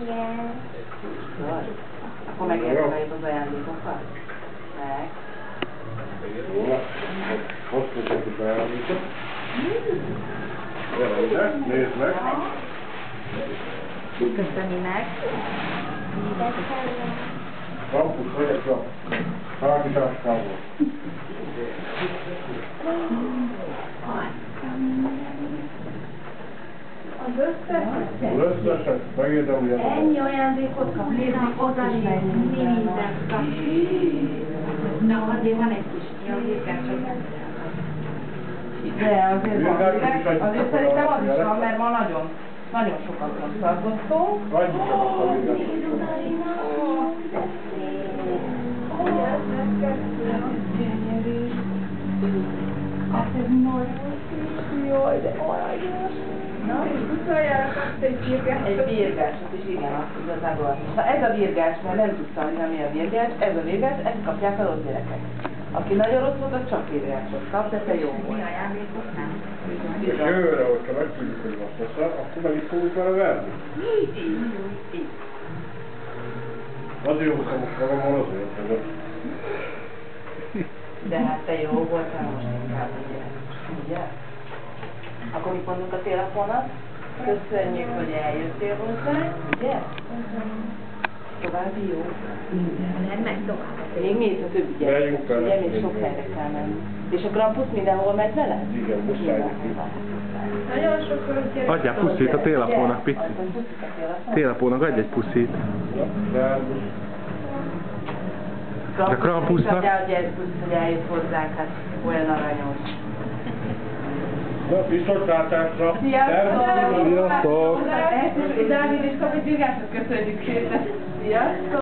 Igen. Akkor megérkezik az ajándékokat? Meg. Jó, most mutatjuk az ajándékot. Gyere ide, nézd meg. Köszöninek. Campus vagyok a tárgyításkával. Az összeset? Az összeset, megérdemli ezt. Ennyi ajándékot kap, nézni, oda is mi mindent kap. Na, azért van egy kis De azért szerintem az is van, mert ma nagyon sokat tartottunk. Adjuk csak azt a virgást. Ez nagyon szép, jaj, de aranyos. Na, és utoljára kapsz egy virgást. Egy virgásot is, igen, azt igazából az. Ha ez a virgás, mert nem tudtam, hogy mi a virgás, ez a virgás, ezt kapják a rossz gyerekek. Aki nagyon rossz volt, az csak virgásot kap, de te jó volt. Mi ajándékot nem? És jövőre, hogyha megtudjuk, hogy most leszel, akkor meg is fogjuk vele verni. Így. Azért jó, hogy most magamon azért, hogy De hát te jó voltál most inkább, ugye? Akkor mit mondunk a telefonat? Köszönjük, hogy eljöttél hozzánk, ugye? További jó. Nem, meg tovább. Még mi itt a többi gyerek? Ugye, még sok helyre kell menni. És a Krampus mindenhol megy vele? igen, muszáj neki. Nagyon sokszor gyerek. Adjál puszit a télapónak, Pici. Télapónak adj egy puszit. De A Krampusnak? Hogy eljött hozzánk, hát olyan aranyos. na, viszontlátásra. Sziasztok! Sziasztok! Dávid és kap egy virgásot, köszönjük szépen! Sziasztok!